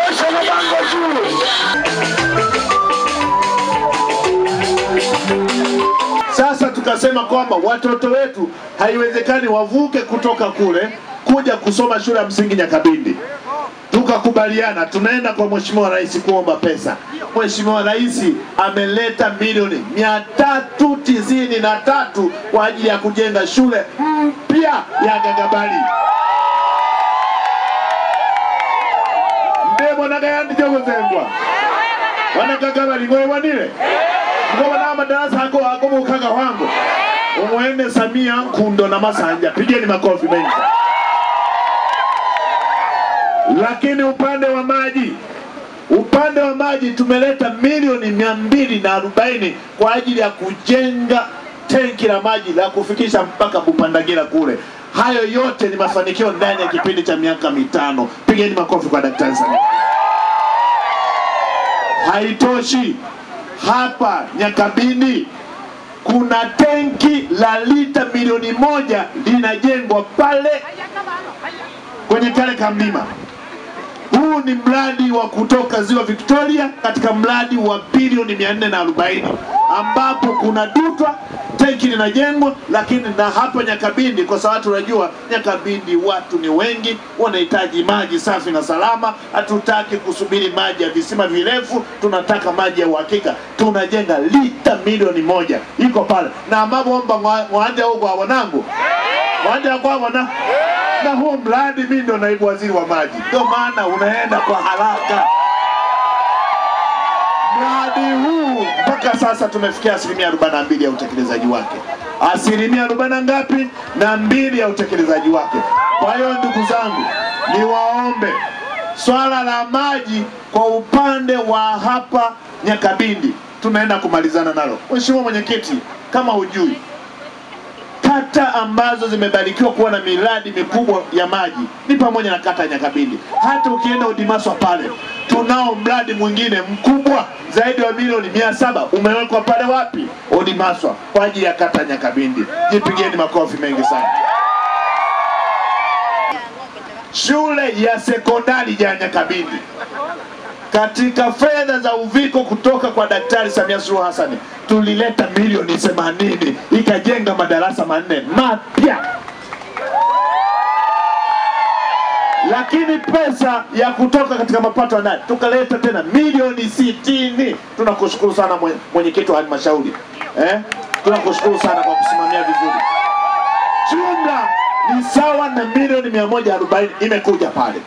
Osha mabango juu. Sasa tukasema kwamba watoto wetu haiwezekani wavuke kutoka kule kuja kusoma shule ya msingi Nyakabindi. Tukakubaliana tunaenda kwa Mheshimiwa Rais kuomba pesa. Mheshimiwa Rais ameleta milioni 393 kwa ajili ya kujenga shule mpya ya Gagabali. Ndebo na gayandi jogo zengwa. Wana Gagabali ngoe wanile. Ngoe na madarasa hako mukaga wangu. Umwende Samia Kundo na Masanja. Pigeni makofi mengi. Lakini upande wa maji tumeleta milioni 240 kwa ajili ya kujenga tenki la maji la kufikisha mpaka Bupandagira kule. Hayo yote ni mafanikio ndani ya kipindi cha miaka 5. Pigeni makofi kwa Daktari Samia. Haitoshi, hapa Nyakabindi kuna tenki la lita milioni 1 linajengwa pale kwenye kale kamlima. Huu ni mradi wa kutoka Ziwa Victoria katika mradi wa bilioni 440 ambapo kuna dutwa tenki linajengwa. Lakini na hapa Nyakabindi, kwa sababu tunajua Nyakabindi watu ni wengi, wanahitaji maji safi na salama. Hatutaki kusubiri maji ya visima virefu, tunataka maji ya uhakika. Tunajenga lita milioni 1 iko pale. Na mabomba mwanja huko wanangu. Mwanja kwa wana. Na huo mradi mimi ndo naibu waziri wa maji. Ndio maana unaenda kwa haraka. Mradi huu mpaka sasa tumefikia 42% ya utekelezaji wake. 40% ngapi? Na 2 ya utekelezaji wake. Kwa hiyo ndugu zangu, niwaombe swala la maji kwa upande wa hapa Nyakabindi tunaenda kumalizana nalo. Mheshimiwa Mwenyekiti, kama hujui, kata ambazo zimebarikiwa kuwa na miradi mikubwa ya maji ni pamoja na kata ya Nyakabindi. Hata ukienda Udimaswa pale, tunao mradi mwingine mkubwa zaidi wa milioni 700 umewekwa pale wapi? Udimaswa, kwa ajili ya kata ya Nyakabindi. Jipigeni makofi mengi sana. Shule ya sekondari ya Nyakabindi, katika fedha za uviko kutoka kwa Daktari Samia Suluhu Hassan tulileta milioni 80 ikajenga madarasa 4 mapya. Lakini pesa ya kutoka katika mapato ya ndani tukaleta tena milioni 60. Tunakushukuru sana mwenyekiti wa halmashauri. Tunakushukuru sana kwa kusimamia vizuri. Jumla ni sawa na milioni 140 imekuja pale.